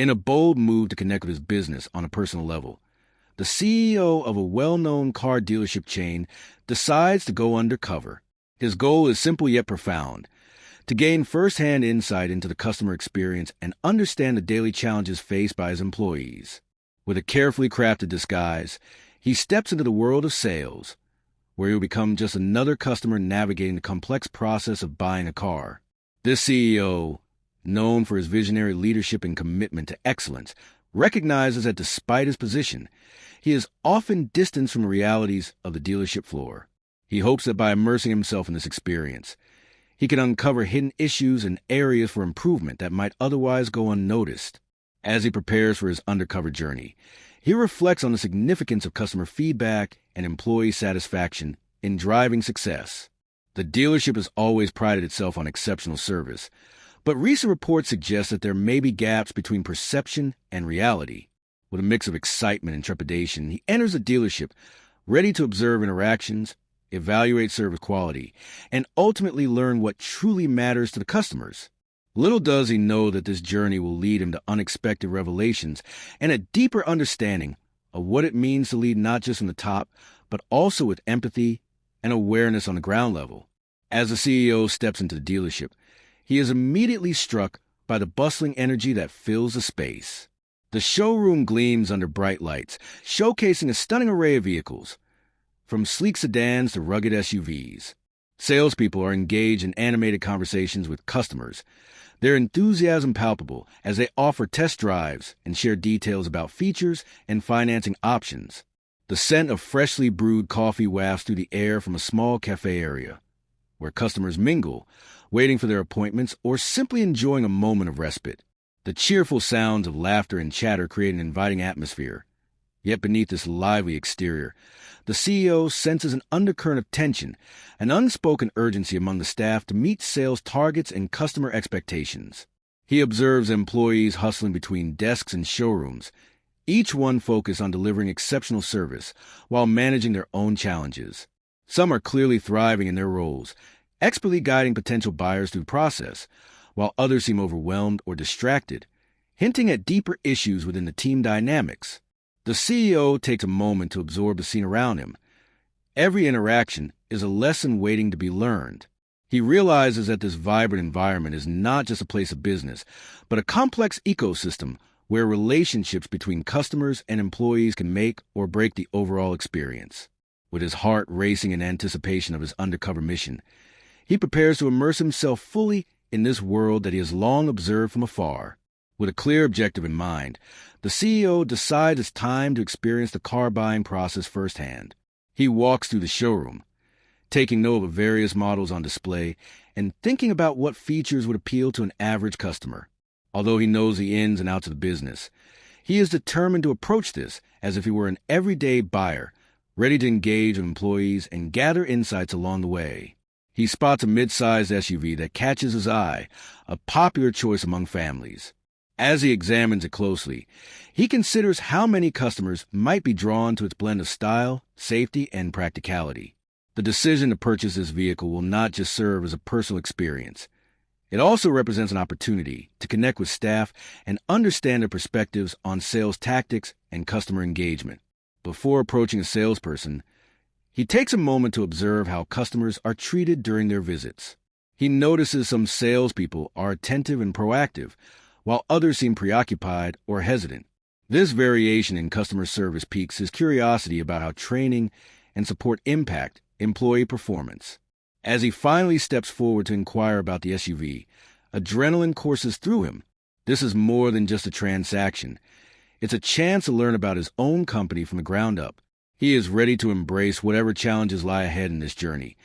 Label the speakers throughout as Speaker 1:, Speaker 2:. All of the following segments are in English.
Speaker 1: In a bold move to connect with his business on a personal level, the CEO of a well-known car dealership chain decides to go undercover. His goal is simple yet profound: to gain first-hand insight into the customer experience and understand the daily challenges faced by his employees. With a carefully crafted disguise, he steps into the world of sales, where he will become just another customer navigating the complex process of buying a car. This CEO, known for his visionary leadership and commitment to excellence, recognizes that despite his position, he is often distanced from the realities of the dealership floor. He hopes that by immersing himself in this experience, he can uncover hidden issues and areas for improvement that might otherwise go unnoticed. As he prepares for his undercover journey, he reflects on the significance of customer feedback and employee satisfaction in driving success. The dealership has always prided itself on exceptional service, but recent reports suggest that there may be gaps between perception and reality. With a mix of excitement and trepidation, he enters the dealership, ready to observe interactions, evaluate service quality, and ultimately learn what truly matters to the customers. Little does he know that this journey will lead him to unexpected revelations and a deeper understanding of what it means to lead not just from the top, but also with empathy and awareness on the ground level. As the CEO steps into the dealership, he is immediately struck by the bustling energy that fills the space. The showroom gleams under bright lights, showcasing a stunning array of vehicles, from sleek sedans to rugged SUVs. Salespeople are engaged in animated conversations with customers, their enthusiasm palpable as they offer test drives and share details about features and financing options. The scent of freshly brewed coffee wafts through the air from a small cafe area, where customers mingle, waiting for their appointments or simply enjoying a moment of respite. The cheerful sounds of laughter and chatter create an inviting atmosphere. Yet beneath this lively exterior, the CEO senses an undercurrent of tension, an unspoken urgency among the staff to meet sales targets and customer expectations. He observes employees hustling between desks and showrooms, each one focused on delivering exceptional service while managing their own challenges. Some are clearly thriving in their roles, expertly guiding potential buyers through the process, while others seem overwhelmed or distracted, hinting at deeper issues within the team dynamics. The CEO takes a moment to absorb the scene around him. Every interaction is a lesson waiting to be learned. He realizes that this vibrant environment is not just a place of business, but a complex ecosystem where relationships between customers and employees can make or break the overall experience. With his heart racing in anticipation of his undercover mission, he prepares to immerse himself fully in this world that he has long observed from afar. With a clear objective in mind, the CEO decides it's time to experience the car buying process firsthand. He walks through the showroom, taking note of various models on display and thinking about what features would appeal to an average customer. Although he knows the ins and outs of the business, he is determined to approach this as if he were an everyday buyer, ready to engage with employees and gather insights along the way. He spots a mid-sized SUV that catches his eye, a popular choice among families. As he examines it closely, he considers how many customers might be drawn to its blend of style, safety, and practicality. The decision to purchase this vehicle will not just serve as a personal experience. It also represents an opportunity to connect with staff and understand their perspectives on sales tactics and customer engagement. Before approaching a salesperson, he takes a moment to observe how customers are treated during their visits. He notices some salespeople are attentive and proactive, while others seem preoccupied or hesitant. This variation in customer service piques his curiosity about how training and support impact employee performance. As he finally steps forward to inquire about the SUV, adrenaline courses through him. This is more than just a transaction. It's a chance to learn about his own company from the ground up. He is ready to embrace whatever challenges lie ahead in this journey,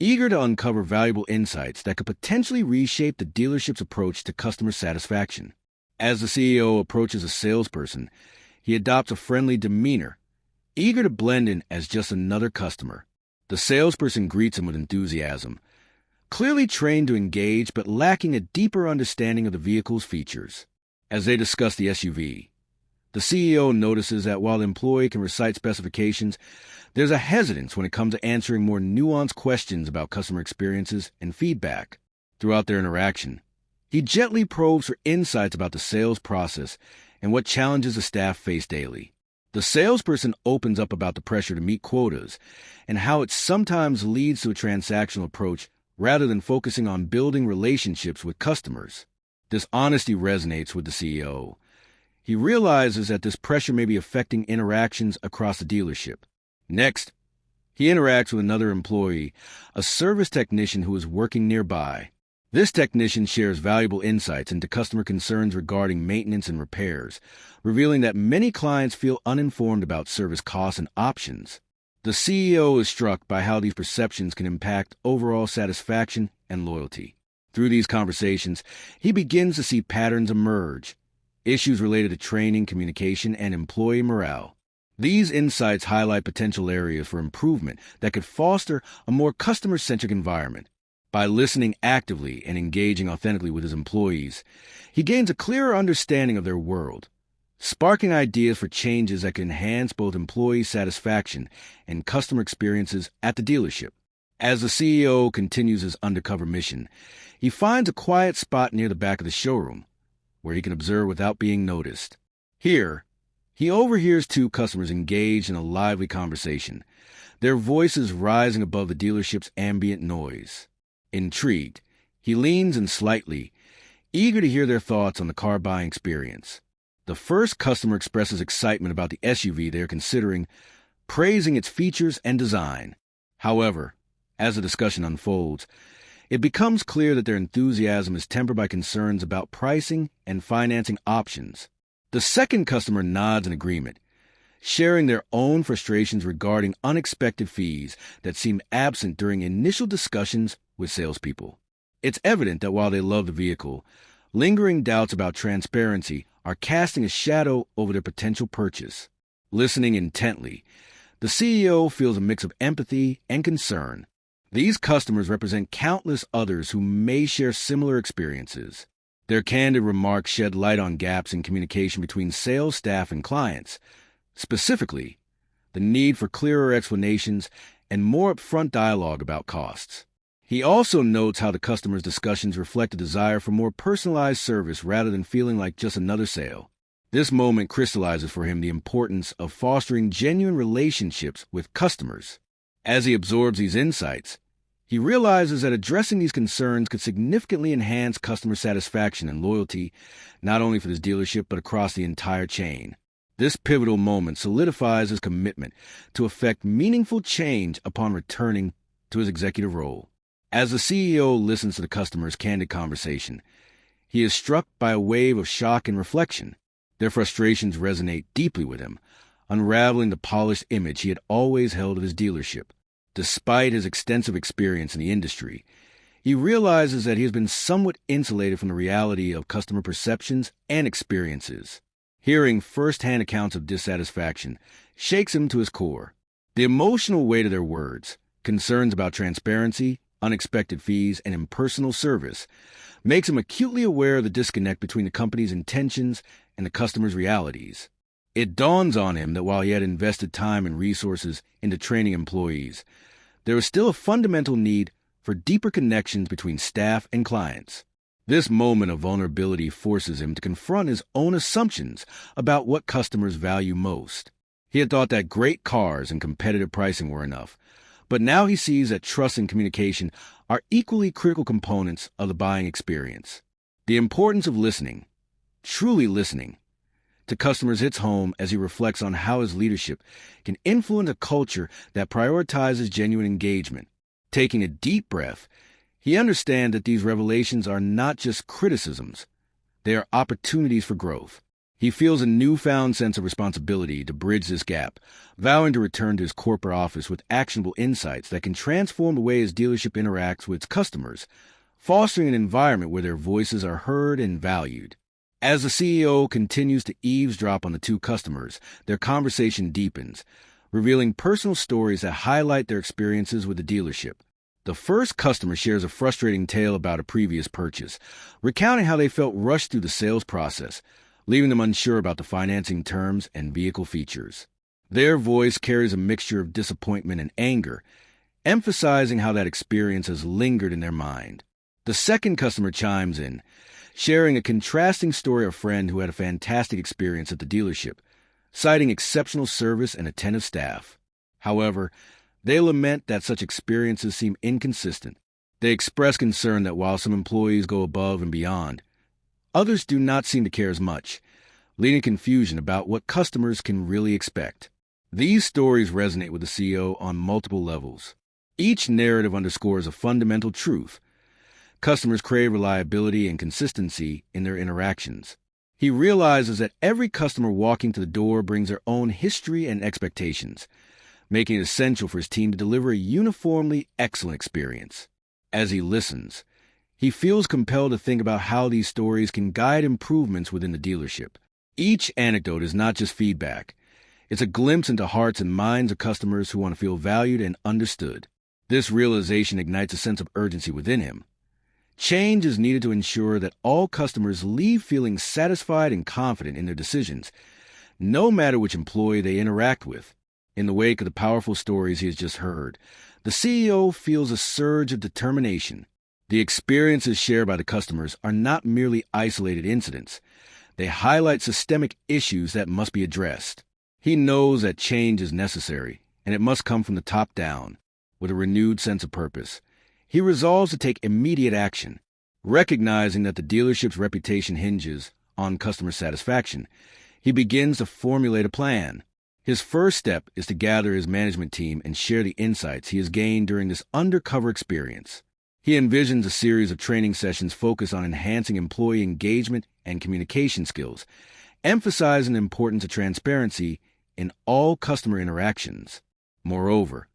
Speaker 1: eager to uncover valuable insights that could potentially reshape the dealership's approach to customer satisfaction. As the CEO approaches a salesperson, he adopts a friendly demeanor, eager to blend in as just another customer. The salesperson greets him with enthusiasm, clearly trained to engage but lacking a deeper understanding of the vehicle's features. As they discuss the SUV, the CEO notices that while the employee can recite specifications, there's a hesitance when it comes to answering more nuanced questions about customer experiences and feedback. Throughout their interaction, he He gently probes for insights about the sales process and what challenges the staff face daily. The salesperson opens up about the pressure to meet quotas and how it sometimes leads to a transactional approach rather than focusing on building relationships with customers. This honesty resonates with the CEO. He realizes that this pressure may be affecting interactions across the dealership. Next, he interacts with another employee, a service technician who is working nearby. This technician shares valuable insights into customer concerns regarding maintenance and repairs, revealing that many clients feel uninformed about service costs and options. The CEO is struck by how these perceptions can impact overall satisfaction and loyalty. Through these conversations, he begins to see patterns emerge, issues related to training, communication, and employee morale. These insights highlight potential areas for improvement that could foster a more customer-centric environment. By listening actively and engaging authentically with his employees, he gains a clearer understanding of their world, sparking ideas for changes that can enhance both employee satisfaction and customer experiences at the dealership. As the CEO continues his undercover mission, he finds a quiet spot near the back of the showroom, where he can observe without being noticed. Here, he overhears two customers engaged in a lively conversation, their voices rising above the dealership's ambient noise. Intrigued, he leans in slightly, eager to hear their thoughts on the car buying experience. The first customer expresses excitement about the SUV they are considering, praising its features and design. However, as the discussion unfolds, it becomes clear that their enthusiasm is tempered by concerns about pricing and financing options. The second customer nods in agreement, sharing their own frustrations regarding unexpected fees that seem absent during initial discussions with salespeople. It's evident that while they love the vehicle, lingering doubts about transparency are casting a shadow over their potential purchase. Listening intently, the CEO feels a mix of empathy and concern. These customers represent countless others who may share similar experiences. Their candid remarks shed light on gaps in communication between sales staff and clients, specifically, the need for clearer explanations and more upfront dialogue about costs. He also notes how the customers' discussions reflect a desire for more personalized service rather than feeling like just another sale. This moment crystallizes for him the importance of fostering genuine relationships with customers. As he absorbs these insights, he realizes that addressing these concerns could significantly enhance customer satisfaction and loyalty, not only for this dealership but across the entire chain. This pivotal moment solidifies his commitment to effect meaningful change upon returning to his executive role. As the CEO listens to the customer's candid conversation, he is struck by a wave of shock and reflection. Their frustrations resonate deeply with him, unraveling the polished image he had always held of his dealership. Despite his extensive experience in the industry, he realizes that he has been somewhat insulated from the reality of customer perceptions and experiences. Hearing first-hand accounts of dissatisfaction shakes him to his core. The emotional weight of their words, concerns about transparency, unexpected fees, and impersonal service makes him acutely aware of the disconnect between the company's intentions and the customer's realities. It dawns on him that while he had invested time and resources into training employees, there is still a fundamental need for deeper connections between staff and clients. This moment of vulnerability forces him to confront his own assumptions about what customers value most. He had thought that great cars and competitive pricing were enough, but now he sees that trust and communication are equally critical components of the buying experience. The importance of listening, truly listening, to customers hits home as he reflects on how his leadership can influence a culture that prioritizes genuine engagement. Taking a deep breath, he understands that these revelations are not just criticisms, they are opportunities for growth. He feels a newfound sense of responsibility to bridge this gap, vowing to return to his corporate office with actionable insights that can transform the way his dealership interacts with its customers, fostering an environment where their voices are heard and valued. As the CEO continues to eavesdrop on the two customers, their conversation deepens, revealing personal stories that highlight their experiences with the dealership. The first customer shares a frustrating tale about a previous purchase, recounting how they felt rushed through the sales process, leaving them unsure about the financing terms and vehicle features. Their voice carries a mixture of disappointment and anger, emphasizing how that experience has lingered in their mind. The second customer chimes in, sharing a contrasting story of a friend who had a fantastic experience at the dealership, citing exceptional service and attentive staff. However, they lament that such experiences seem inconsistent. They express concern that while some employees go above and beyond, others do not seem to care as much, leading to confusion about what customers can really expect. These stories resonate with the CEO on multiple levels. Each narrative underscores a fundamental truth. Customers crave reliability and consistency in their interactions. He realizes that every customer walking to the door brings their own history and expectations, making it essential for his team to deliver a uniformly excellent experience. As he listens, he feels compelled to think about how these stories can guide improvements within the dealership. Each anecdote is not just feedback. It's a glimpse into hearts and minds of customers who want to feel valued and understood. This realization ignites a sense of urgency within him. Change is needed to ensure that all customers leave feeling satisfied and confident in their decisions, no matter which employee they interact with. In the wake of the powerful stories he has just heard, the CEO feels a surge of determination. The experiences shared by the customers are not merely isolated incidents. They highlight systemic issues that must be addressed. He knows that change is necessary, and it must come from the top down. With a renewed sense of purpose, he resolves to take immediate action. Recognizing that the dealership's reputation hinges on customer satisfaction, he begins to formulate a plan. His first step is to gather his management team and share the insights he has gained during this undercover experience. He envisions a series of training sessions focused on enhancing employee engagement and communication skills, emphasizing the importance of transparency in all customer interactions. Moreover,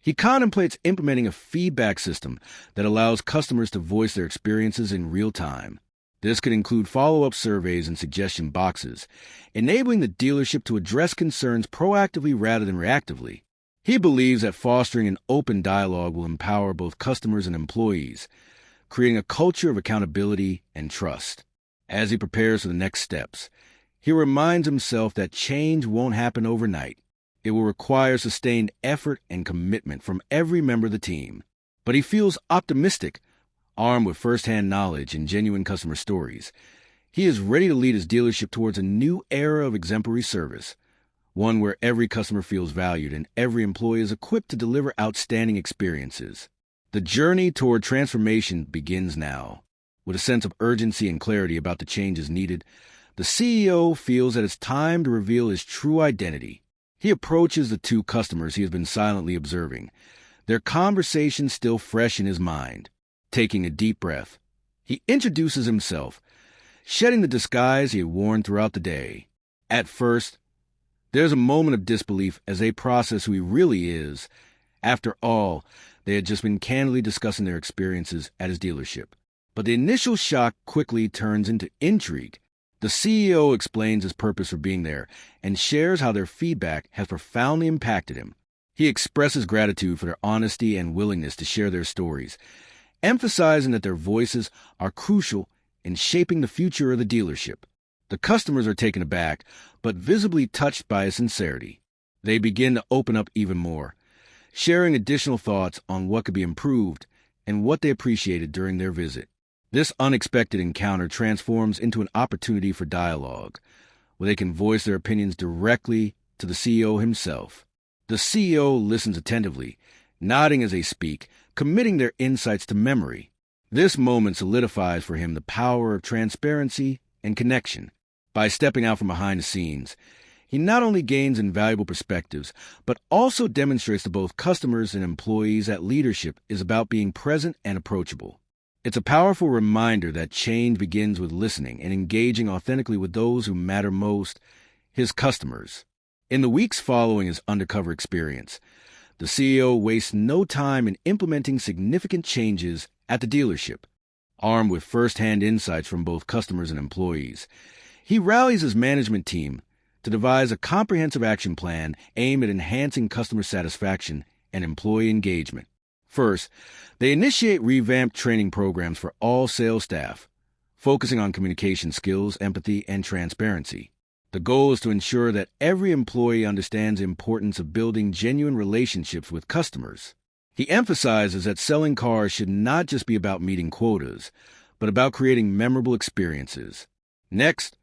Speaker 1: he contemplates implementing a feedback system that allows customers to voice their experiences in real time. This could include follow-up surveys and suggestion boxes, enabling the dealership to address concerns proactively rather than reactively. He believes that fostering an open dialogue will empower both customers and employees, creating a culture of accountability and trust. As he prepares for the next steps, he reminds himself that change won't happen overnight. It will require sustained effort and commitment from every member of the team. But he feels optimistic, armed with first-hand knowledge and genuine customer stories. He is ready to lead his dealership towards a new era of exemplary service, one where every customer feels valued and every employee is equipped to deliver outstanding experiences. The journey toward transformation begins now. With a sense of urgency and clarity about the changes needed, the CEO feels that it's time to reveal his true identity. He approaches the two customers he has been silently observing, their conversation still fresh in his mind. Taking a deep breath, he introduces himself, shedding the disguise he had worn throughout the day. At first, there's a moment of disbelief as they process who he really is. After all, they had just been candidly discussing their experiences at his dealership. But the initial shock quickly turns into intrigue. The CEO explains his purpose for being there and shares how their feedback has profoundly impacted him. He expresses gratitude for their honesty and willingness to share their stories, emphasizing that their voices are crucial in shaping the future of the dealership. The customers are taken aback, but visibly touched by his sincerity. They begin to open up even more, sharing additional thoughts on what could be improved and what they appreciated during their visit. This unexpected encounter transforms into an opportunity for dialogue, where they can voice their opinions directly to the CEO himself. The CEO listens attentively, nodding as they speak, committing their insights to memory. This moment solidifies for him the power of transparency and connection. By stepping out from behind the scenes, he not only gains invaluable perspectives, but also demonstrates to both customers and employees that leadership is about being present and approachable. It's a powerful reminder that change begins with listening and engaging authentically with those who matter most, his customers. In the weeks following his undercover experience, the CEO wastes no time in implementing significant changes at the dealership. Armed with first-hand insights from both customers and employees, he rallies his management team to devise a comprehensive action plan aimed at enhancing customer satisfaction and employee engagement. First, they initiate revamped training programs for all sales staff, focusing on communication skills, empathy, and transparency. The goal is to ensure that every employee understands the importance of building genuine relationships with customers. He emphasizes that selling cars should not just be about meeting quotas, but about creating memorable experiences. Next,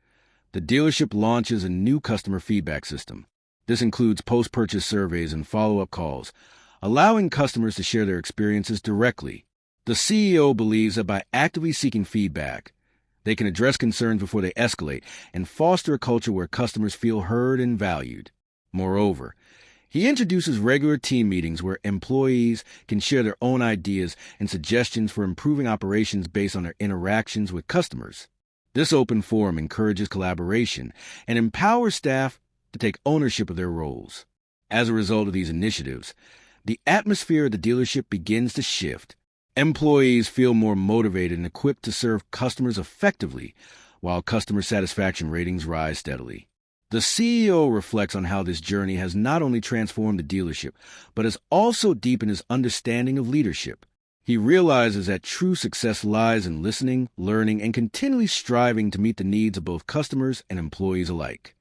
Speaker 1: the dealership launches a new customer feedback system. This includes post-purchase surveys and follow-up calls, allowing customers to share their experiences directly. The CEO believes that by actively seeking feedback, they can address concerns before they escalate and foster a culture where customers feel heard and valued. Moreover, he introduces regular team meetings where employees can share their own ideas and suggestions for improving operations based on their interactions with customers. This open forum encourages collaboration and empowers staff to take ownership of their roles. As a result of these initiatives, the atmosphere at the dealership begins to shift. Employees feel more motivated and equipped to serve customers effectively, while customer satisfaction ratings rise steadily. The CEO reflects on how this journey has not only transformed the dealership, but has also deepened his understanding of leadership. He realizes that true success lies in listening, learning, and continually striving to meet the needs of both customers and employees alike.